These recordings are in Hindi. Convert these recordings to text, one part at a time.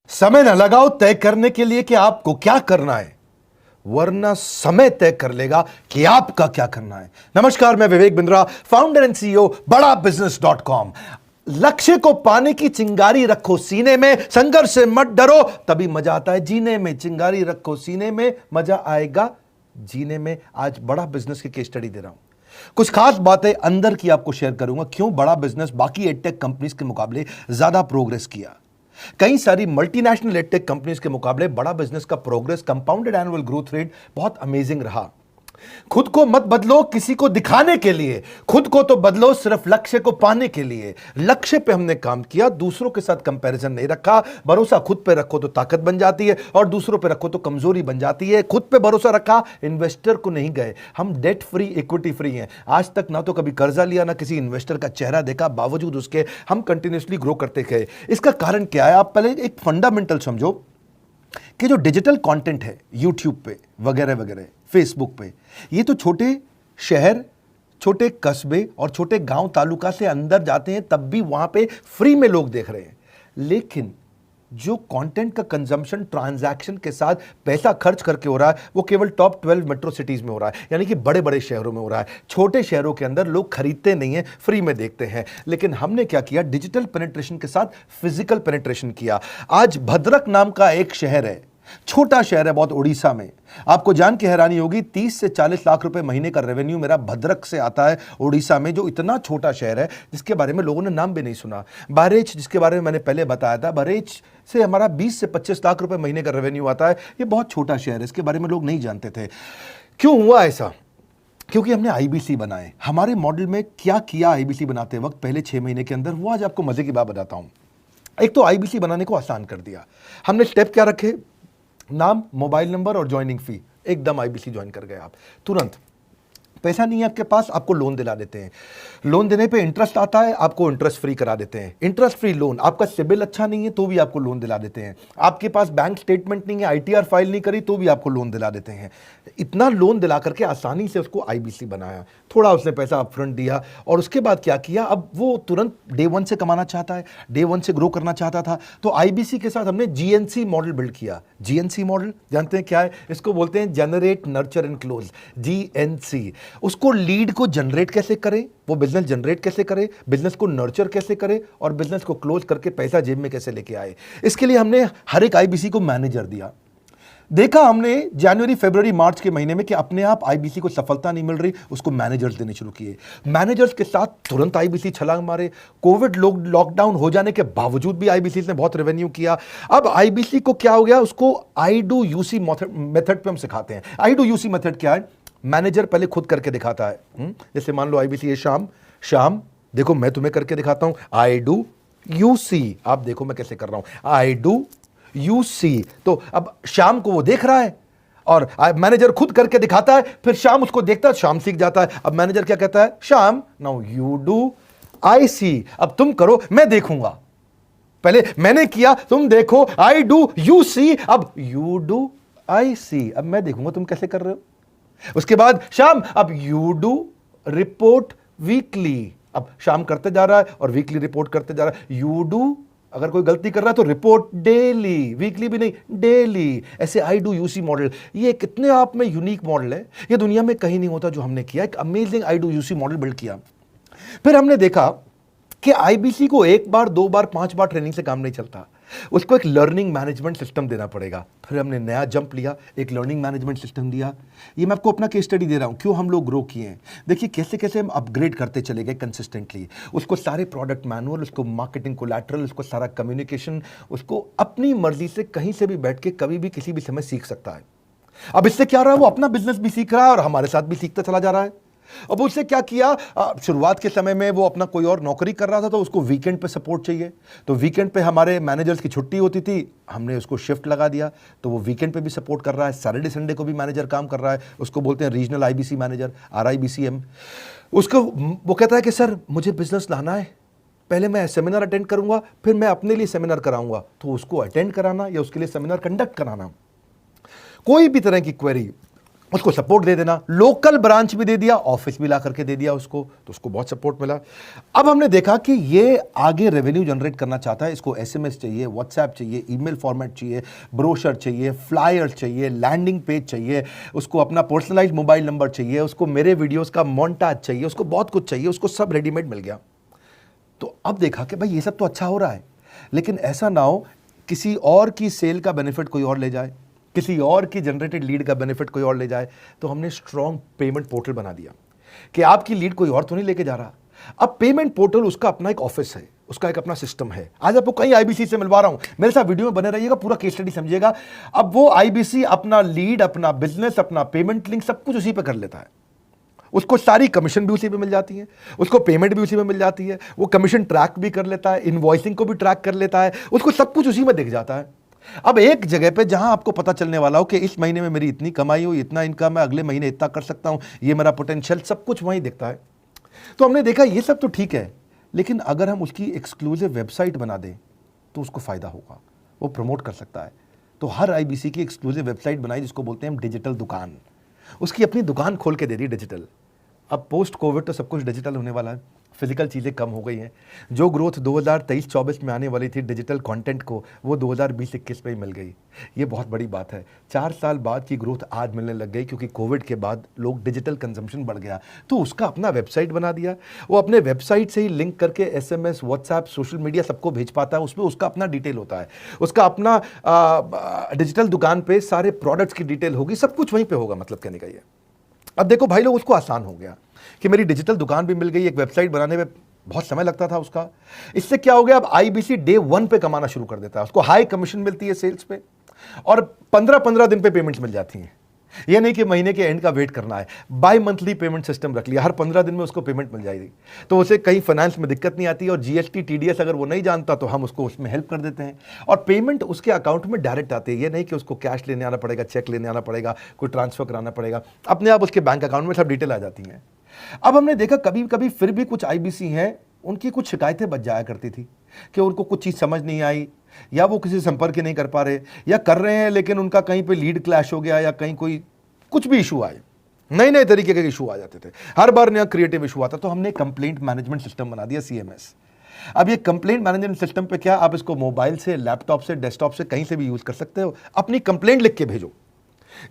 समय न लगाओ तय करने के लिए कि आपको क्या करना है, वरना समय तय कर लेगा कि आपका क्या करना है। नमस्कार, मैं Vivek Bindra, founder and CEO बड़ा बिजनेस.com। लक्ष्य को पाने की चिंगारी रखो सीने में, संघर्ष से मत डरो, तभी मजा आता है जीने में। चिंगारी रखो सीने में, मजा आएगा जीने में। आज बड़ा बिजनेस की केस स्टडी दे रहा हूं, कुछ खास बातें अंदर की आपको शेयर करूंगा, क्यों बड़ा बिजनेस बाकी एडटेक कंपनीज के मुकाबले ज्यादा प्रोग्रेस किया। कई सारी मल्टीनेशनल एडटेक कंपनीज के मुकाबले बड़ा बिजनेस का progress, compounded annual growth rate बहुत अमेजिंग रहा। खुद को मत बदलो किसी को दिखाने के लिए, खुद को तो बदलो सिर्फ लक्ष्य को पाने के लिए। लक्ष्य पे हमने काम किया, दूसरों के साथ कंपैरिजन नहीं रखा। भरोसा खुद पे रखो तो ताकत बन जाती है, और दूसरों पे रखो तो कमजोरी बन जाती है। खुद पे भरोसा रखा, इन्वेस्टर को नहीं गए। हम डेट फ्री, इक्विटी फ्री हैं। आज तक ना तो कभी कर्जा लिया, ना किसी इन्वेस्टर का चेहरा देखा, बावजूद उसके हम कंटिन्यूसली ग्रो करते गए। इसका कारण क्या है? आप पहले एक फंडामेंटल समझो कि जो डिजिटल कंटेंट है यूट्यूब पे वगैरह वगैरह, फेसबुक पे, ये तो छोटे शहर, छोटे कस्बे और छोटे गांव तालुका से अंदर जाते हैं, तब भी वहां पे फ्री में लोग देख रहे हैं। लेकिन जो कंटेंट का कंजम्पशन ट्रांजैक्शन के साथ पैसा खर्च करके हो रहा है, वो केवल टॉप 12 मेट्रो सिटीज में हो रहा है, यानी कि बड़े बड़े शहरों में हो रहा है। छोटे शहरों के अंदर लोग खरीदते नहीं हैं, फ्री में देखते हैं। लेकिन हमने क्या किया? डिजिटल पेनिट्रेशन के साथ फिजिकल पेनिट्रेशन किया। आज भद्रक नाम का एक शहर है, छोटा शहर है बहुत, उड़ीसा में। आपको जान के हैरानी होगी, 30 से 40 लाख रुपए महीने का रेवेन्यू मेरा भद्रक से आता है, उड़ीसा में, जो इतना छोटा शहर है जिसके बारे में लोगों ने नाम भी नहीं सुना। बहरेच, जिसके बारे में मैंने पहले बताया था, बहरेच से हमारा 20 से 25 लाख रुपए महीने का रेवेन्यू आता है। ये बहुत छोटा शहर है, इसके बारे में लोग नहीं जानते थे। क्यों हुआ ऐसा? क्योंकि हमने आईबीसी बनाए। हमारे मॉडल में क्या किया आईबीसी बनाते वक्त, पहले 6 महीने के अंदर, वो आज आपको मजे की बात बताता हूं। एक तो आईबीसी बनाने को आसान कर दिया हमने। स्टेप क्या रखे? नाम, मोबाइल नंबर और ज्वाइनिंग फी। एकदम आईबीसी ज्वाइन कर गए आप तुरंत। पैसा नहीं है आपके पास, आपको लोन दिला देते हैं। लोन देने पे इंटरेस्ट आता है, आपको इंटरेस्ट फ्री करा देते हैं। Interest free loan. आपका सिबिल अच्छा नहीं है तो भी आपको लोन दिला देते हैं। आपके पास बैंक स्टेटमेंट नहीं है, आईटीआर फाइल नहीं करी तो भी आपको लोन दिला देते हैं। इतना लोन दिला करके आसानी से उसको आईबीसी बनाया। थोड़ा उसने पैसा अपफ्रंट दिया, और उसके बाद क्या किया? अब वो तुरंत डे 1 से कमाना चाहता है, डे 1 से ग्रो करना चाहता था, तो आईबीसी के साथ हमने जीएनसी मॉडल बिल्ड किया। जीएनसी मॉडल जानते हैं क्या है? इसको बोलते हैं generate, nurture and close, GNC. उसको लीड को जनरेट कैसे करें, वो बिजनेस जनरेट कैसे करे, बिजनेस को नर्चर कैसे करे, और बिजनेस को क्लोज करके पैसा जेब में कैसे लेके आए। इसके लिए हमने हर एक आईबीसी को मैनेजर दिया। देखा हमने जनवरी, फरवरी, मार्च के महीने में कि अपने आप आईबीसी को सफलता नहीं मिल रही, उसको मैनेजर्स देने शुरू किए। मैनेजर्स के साथ तुरंत आईबीसी छलांग मारे। कोविड लॉकडाउन हो जाने के बावजूद भी आईबीसी ने बहुत रेवेन्यू किया। अब आईबीसी को क्या हो गया? उसको आई डू यूसी मेथड पे हम सिखाते हैं। आई डू यूसी मेथड क्या है? मैनेजर पहले खुद करके दिखाता है। जैसे मान लो आईबीसी है शाम, देखो मैं तुम्हें करके दिखाता हूं, आई डू यू सी। आप देखो मैं कैसे कर रहा हूं, आई डू यू सी। तो अब शाम को वो देख रहा है, और मैनेजर खुद करके दिखाता है, फिर शाम उसको देखता है, शाम सीख जाता है। अब मैनेजर क्या कहता है? शाम, नाउ यू डू आई सी। अब तुम करो, मैं देखूंगा। पहले मैंने किया, तुम देखो, आई डू यू सी, अब यू डू आई सी। अब मैं देखूंगा तुम कैसे कर रहे हो। उसके बाद शाम, अब यू डू रिपोर्ट वीकली। अब शाम करते जा रहा है और वीकली रिपोर्ट करते जा रहा है। यू डू, अगर कोई गलती कर रहा है तो रिपोर्ट डेली, वीकली भी नहीं, डेली। ऐसे आई डू यूसी मॉडल, ये कितने आप में यूनिक मॉडल है, ये दुनिया में कहीं नहीं होता जो हमने किया। एक amazing I do UC model build किया। फिर हमने देखा कि आईबीसी को 1 बार, 2 बार, 5 बार ट्रेनिंग से काम नहीं चलता, उसको एक लर्निंग मैनेजमेंट सिस्टम देना पड़ेगा। फिर हमने नया जंप लिया, एक लर्निंग मैनेजमेंट सिस्टम दिया। ये मैं आपको अपना केस स्टडी दे रहा हूं, क्यों हम लोग ग्रो किए हैं। देखिए कैसे कैसे हम अपग्रेड करते चले गए कंसिस्टेंटली। उसको सारे प्रोडक्ट मैनुअल, उसको मार्केटिंग कोलैटरल, उसको सारा कम्युनिकेशन, उसको अपनी मर्जी से कहीं से भी बैठ के कभी भी किसी भी समय सीख सकता है। अब इससे क्या रहा है? वो अपना बिजनेस भी सीख रहा है और हमारे साथ भी सीखता चला जा रहा है। अब उससे क्या किया? शुरुआत के समय में वो अपना कोई और नौकरी कर रहा था, तो उसको वीकेंड पे सपोर्ट चाहिए। तो वीकेंड पे हमारे मैनेजर्स की छुट्टी होती थी, हमने उसको शिफ्ट लगा दिया, तो वो वीकेंड पे भी सपोर्ट कर रहा है। सैटरडे संडे को भी मैनेजर काम कर रहा है। उसको बोलते हैं रीजनल आईबीसी मैनेजर, RIBCM। उसको वो कहता है कि सर मुझे बिजनेस लाना है, पहले मैं सेमिनार अटेंड करूंगा, फिर मैं अपने लिए सेमिनार कराऊंगा। तो उसको अटेंड कराना या उसके लिए सेमिनार कंडक्ट कराना, कोई भी तरह की क्वेरी, उसको सपोर्ट दे देना, लोकल ब्रांच भी दे दिया, ऑफिस भी ला करके दे दिया उसको, तो उसको बहुत सपोर्ट मिला। अब हमने देखा कि ये आगे रेवेन्यू जनरेट करना चाहता है, इसको एसएमएस चाहिए, व्हाट्सएप चाहिए, ईमेल फॉर्मेट चाहिए, ब्रोशर चाहिए, फ्लायर चाहिए, लैंडिंग पेज चाहिए, उसको अपना पर्सनलाइज्ड मोबाइल नंबर चाहिए, उसको मेरे वीडियोस का मोन्टाज चाहिए, उसको बहुत कुछ चाहिए, उसको सब रेडीमेड मिल गया। तो अब देखा कि भाई ये सब तो अच्छा हो रहा है, लेकिन ऐसा ना हो किसी और की सेल का बेनिफिट कोई और ले जाए, किसी और की जनरेटेड लीड का बेनिफिट कोई और ले जाए। तो हमने स्ट्रॉन्ग पेमेंट पोर्टल बना दिया कि आपकी लीड कोई और तो नहीं लेके जा रहा। अब पेमेंट पोर्टल उसका अपना एक ऑफिस है, उसका एक अपना सिस्टम है। आज आपको कई आईबीसी से मिलवा रहा हूं, मेरे साथ वीडियो में बने रहिएगा, पूरा केस स्टडी समझिएगा। अब वो आईबीसी अपना लीड, अपना बिजनेस, अपना पेमेंट लिंक सब कुछ उसी पे कर लेता है। उसको सारी कमीशन भी उसी पे मिल जाती है, उसको पेमेंट भी उसी में मिल जाती है, वो कमीशन ट्रैक भी कर लेता है, इनवॉइसिंग को भी ट्रैक कर लेता है, उसको सब कुछ उसी में दिख जाता है। अब एक जगह पे जहां आपको पता चलने वाला हो कि इस महीने में मेरी इतनी कमाई हुई, इतना इनकम है, अगले महीने इतना कर सकता हूं, ये मेरा पोटेंशियल, सब कुछ वहीं दिखता है। तो हमने देखा ये सब तो ठीक है, लेकिन अगर हम उसकी एक्सक्लूसिव वेबसाइट बना दें तो उसको फायदा होगा, वो प्रमोट कर सकता है। तो हर आईबीसी की एक्सक्लूसिव वेबसाइट बनाई जिसको बोलते हैं हम डिजिटल दुकान, उसकी अपनी दुकान खोल के दे दी डिजिटल। अब पोस्ट कोविड तो सब कुछ डिजिटल होने वाला है, फिजिकल चीज़ें कम हो गई हैं। जो ग्रोथ 2023-24 में आने वाली थी डिजिटल कंटेंट को, वो 2020-21 में ही मिल गई। ये बहुत बड़ी बात है। 4 साल बाद की ग्रोथ आज मिलने लग गई, क्योंकि कोविड के बाद लोग डिजिटल कंजम्पशन बढ़ गया। तो उसका अपना वेबसाइट बना दिया, वो अपने वेबसाइट से ही लिंक करके एसएमएस, व्हाट्सएप, सोशल मीडिया सबको भेज पाता है। उसमें उसका अपना डिटेल होता है, उसका अपना डिजिटल दुकान पे सारे प्रोडक्ट्स की डिटेल होगी, सब कुछ वहीं पर होगा। मतलब कहने का ये, अब देखो भाई लोग, उसको आसान हो गया कि मेरी डिजिटल दुकान भी मिल गई। एक वेबसाइट बनाने में बहुत समय लगता था उसका, इससे क्या हो गया, अब आईबीसी डे 1 पे कमाना शुरू कर देता है। उसको हाई कमीशन मिलती है सेल्स पे, और 15-15 दिन पे पेमेंट्स मिल जाती हैं। ये नहीं कि महीने के एंड का वेट करना है, बाई मंथली पेमेंट सिस्टम रख लिया, हर 15 दिन में उसको पेमेंट मिल जाएगी। तो उसे कहीं फाइनेंस में दिक्कत नहीं आती, और जीएसटी, टीडीएस अगर वो नहीं जानता तो हम उसको उसमें हेल्प कर देते हैं, और पेमेंट उसके अकाउंट में डायरेक्ट आती है। ये नहीं कि उसको कैश लेने आना पड़ेगा, चेक लेने आना पड़ेगा, कोई ट्रांसफर कराना पड़ेगा, अपने आप उसके बैंक अकाउंट में सब डिटेल आ जाती हैं। अब हमने देखा कभी कभी फिर भी कुछ आईबीसी हैं, उनकी कुछ शिकायतें बच जाया करती थी कि उनको कुछ चीज़ समझ नहीं आई, या वो किसी से संपर्क ही नहीं कर पा रहे, या कर रहे हैं लेकिन उनका कहीं पे लीड क्लैश हो गया, या कहीं कोई कुछ भी इशू आए, नए नए तरीके के इशू आ जाते थे, हर बार नया क्रिएटिव इशू आता। तो हमने कंप्लेंट मैनेजमेंट सिस्टम बना दिया, सीएमएस। अब ये कंप्लेंट मैनेजमेंट सिस्टम पे क्या, आप इसको मोबाइल से, लैपटॉप से, डेस्कटॉप से, कहीं से भी यूज कर सकते हो। अपनी कंप्लेंट लिख के भेजो,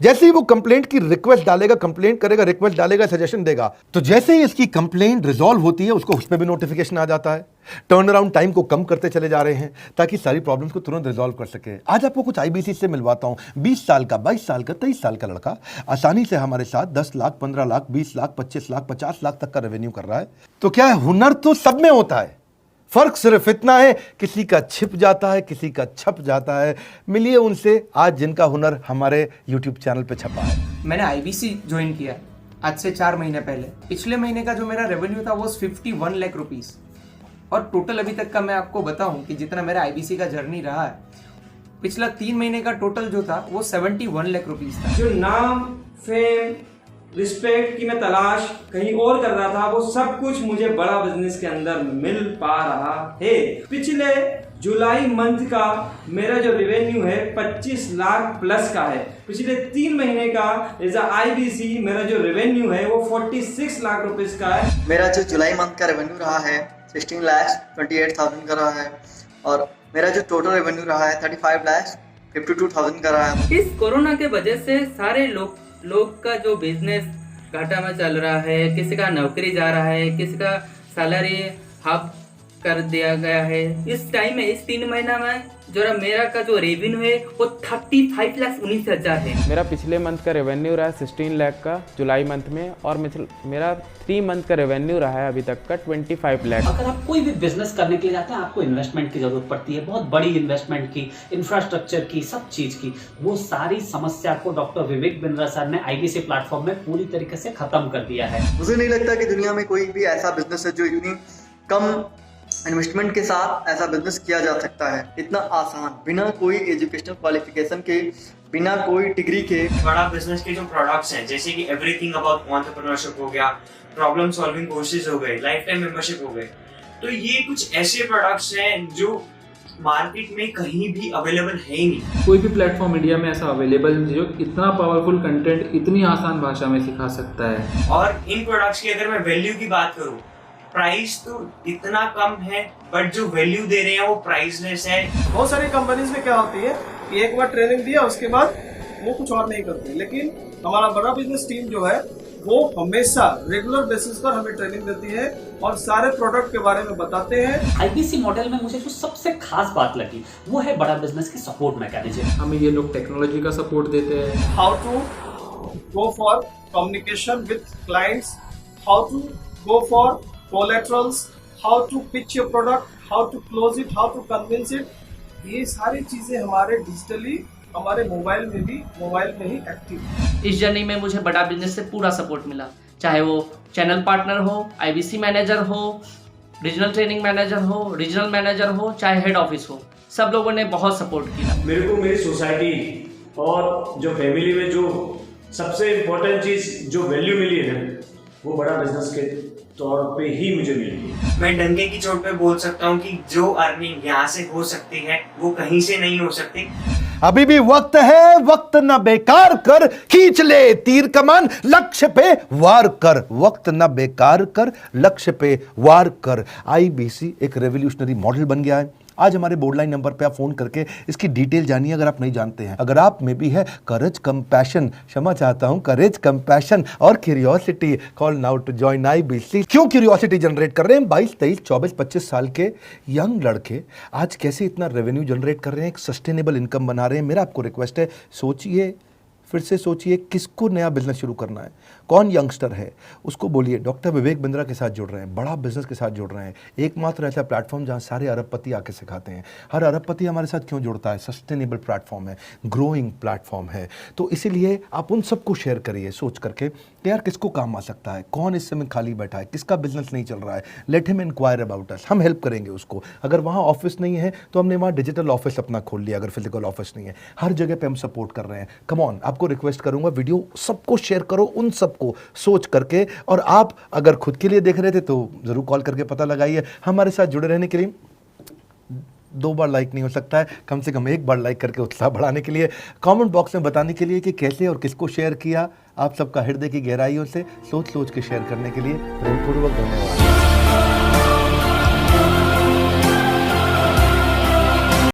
जैसे ही वो कंप्लेंट की रिक्वेस्ट डालेगा, कंप्लेंट करेगा, रिक्वेस्ट डालेगा, सजेशन देगा, तो जैसे ही इसकी कंप्लेंट रिजॉल्व होती है उसको उस पर भी नोटिफिकेशन आ जाता है। टर्न अराउंड टाइम को कम करते चले जा रहे हैं ताकि सारी प्रॉब्लम्स को तुरंत रिजॉल्व कर सके। आज आपको कुछ आईबीसी से मिलवाता हूं। 20 साल का, 22 साल का, 23 साल का लड़का आसानी से हमारे साथ 10 लाख, 15 लाख, 20 लाख, 25 लाख, 50 लाख तक का रेवेन्यू कर रहा है। तो क्या है, हुनर तो सब में होता है, फर्क सिर्फ इतना है किसी का छिप जाता है, किसी का छप जाता है। मिलिए उनसे आज जिनका हुनर हमारे YouTube चैनल पे छपा है। मैंने आईबीसी ज्वाइन किया आज से 4 महीने पहले। पिछले महीने का जो मेरा रेवेन्यू था वो 51 लाख रुपीस, और टोटल अभी तक का मैं आपको बताऊं कि जितना मेरा आईबीसी का जर्नी रहा है, पिछला 3 महीने का टोटल जो था वो 71 लाख रुपीस था। जो नाम, फेम, रिस्पेक्ट की मैं तलाश कहीं और कर रहा था, वो सब कुछ मुझे बड़ा बिजनेस के अंदर मिल पा रहा है। पिछले जुलाई मंथ का मेरा जो रेवेन्यू है 25 लाख प्लस का है। पिछले 3 महीने का एज आईबीसी मेरा जो रेवेन्यू है वो 46 लाख रुपीस का है। मेरा जो जुलाई मंथ का रेवेन्यू रहा है 16,28,000 का रहा है, और मेरा जो टोटल रेवेन्यू रहा है 35,52,000 का रहा है। इस कोरोना के वजह से सारे लोग का जो बिजनेस घाटा में चल रहा है, किसी का नौकरी जा रहा है, किसी का सैलरी हाफ कर दिया गया है। इस टाइम में, इस 3 महीना में जो मेरा का जो रेवेन्यू है वो 35,19,000 है। मेरा पिछले मंथ का रेवेन्यू रहा है 16 लाख का जुलाई मंथ में, और मेरा 3 मंथ का रेवेन्यू रहा है अभी तक का 25 लाख। अगर आप कोई भी बिजनेस करने के लिए जाते हैं, आपको इन्वेस्टमेंट की जरूरत पड़ती है, बहुत बड़ी इन्वेस्टमेंट की, इंफ्रास्ट्रक्चर की, सब चीज की। वो सारी समस्या को डॉक्टर विवेक बिंद्रा सर ने आईबीसी प्लेटफॉर्म में पूरी तरीके से खत्म कर दिया है। मुझे नहीं लगता कि दुनिया में कोई भी ऐसा बिजनेस है जो इतनी कम इन्वेस्टमेंट के साथ ऐसा बिजनेस किया जा सकता है, इतना आसान, बिना कोई एजुकेशनल क्वालिफिकेशन के, बिना कोई डिग्री के। बड़ा बिजनेस के जो प्रोडक्ट्स हैं, जैसे कि एवरीथिंग अबाउट एंटरप्रेन्योरशिप हो गया, प्रॉब्लम सॉल्विंग कोर्सेज हो गए, लाइफ टाइम मेंबरशिप हो गए, तो ये कुछ ऐसे प्रोडक्ट्स हैं जो मार्केट में कहीं भी अवेलेबल है ही नहीं। कोई भी प्लेटफॉर्म इंडिया में ऐसा अवेलेबल नहीं जो इतना पावरफुल कंटेंट इतनी आसान भाषा में सिखा सकता है। और इन प्रोडक्ट्स की अगर मैं वैल्यू की बात करूं, प्राइस तो इतना कम है बट जो वैल्यू दे रहे हैं वो प्राइसलेस है। बहुत सारी कंपनीज में क्या होती है कि एक बार ट्रेनिंग दिया उसके बाद वो कुछ और नहीं करते, लेकिन हमारा बड़ा बिजनेस टीम जो है वो हमेशा रेगुलर बेसिस पर हमें ट्रेनिंग देती है और सारे प्रोडक्ट के बारे में बताते हैं। आईबीसी मॉडल में मुझे जो सबसे खास बात लगी वो है बड़ा बिजनेस की सपोर्ट मैकेनिज्म। हमें ये लोग टेक्नोलॉजी का सपोर्ट देते हैं। How to go for communication with clients, how to go for collaterals, how to pitch your product, how to close it, how to convince it, ये सारी चीजें हमारे डिजिटली हमारे मोबाइल में ही एक्टिव है। इस जर्नी में मुझे बड़ा बिजनेस से पूरा सपोर्ट मिला, चाहे वो चैनल पार्टनर हो, आईबीसी मैनेजर हो, रीजनल ट्रेनिंग मैनेजर हो, रीजनल मैनेजर हो, चाहे हेड ऑफिस हो, सब लोगों ने बहुत सपोर्ट किया। मेरे को मेरी सोसाइटी और जो फैमिली में जो सबसे इम्पोर्टेंट चीज़ जो वैल्यू मिली है ना, वो बड़ा बिजनेस के तौर पे ही मुझे मिली। मैं डंके की चोट पे बोल सकता हूँ कि जो अर्निंग यहाँ से हो सकती है वो कहीं से नहीं हो सकती। अभी भी वक्त है, वक्त न बेकार कर, खींच ले तीर कमान, लक्ष्य पे वार कर। वक्त न बेकार कर, लक्ष्य पे वार कर। आईबीसी एक रेवोल्यूशनरी मॉडल बन गया है। आज हमारे बोर्डलाइन नंबर पे आप फोन करके इसकी डिटेल जानिए अगर आप नहीं जानते हैं। अगर आप में भी है करेज, कंपैशन, क्षमा चाहता हूं, करेज, कंपैशन और curiosity, call now to join IBC. क्यों क्यूरियोसिटी जनरेट कर रहे हैं? 22, 23, 24, 25 साल के यंग लड़के आज कैसे इतना रेवेन्यू जनरेट कर रहे हैं, एक सस्टेनेबल इनकम बना रहे हैं। मेरा आपको रिक्वेस्ट है, सोचिए, फिर से सोचिए, किसको नया बिजनेस शुरू करना है, कौन यंगस्टर है, उसको बोलिए डॉक्टर विवेक बिंद्रा के साथ जुड़ रहे हैं, बड़ा बिजनेस के साथ जुड़ रहे हैं। एकमात्र ऐसा प्लेटफॉर्म जहां सारे अरबपति आके सिखाते हैं। हर अरबपति हमारे साथ क्यों जुड़ता है? सस्टेनेबल प्लेटफॉर्म है, ग्रोइंग प्लेटफॉर्म है। तो इसीलिए आप उन सबको शेयर करिए सोच करके कि यार किसको काम आ सकता है, कौन इस समय खाली बैठा है, किसका बिजनेस नहीं चल रहा है, let him inquire about us, हम हेल्प करेंगे उसको। अगर वहाँ ऑफिस नहीं है तो हमने वहाँ डिजिटल ऑफिस अपना खोल लिया, अगर फिजिकल ऑफिस नहीं है। हर जगह पे हम सपोर्ट कर रहे हैं। कम ऑन, आपको रिक्वेस्ट करूंगा वीडियो सबको शेयर करो, उन सबको सोच करके। और आप अगर खुद के लिए देख रहे थे तो जरूर कॉल करके पता लगाइए। हमारे साथ जुड़े रहने के लिए 2 बार लाइक नहीं हो सकता है, कम से कम 1 बार लाइक करके उत्साह बढ़ाने के लिए, कमेंट बॉक्स में बताने के लिए कि कैसे और किसको शेयर किया। आप सबका हृदय की गहराइयों से सोच सोच के शेयर करने के लिए प्रेमपूर्वक धन्यवाद।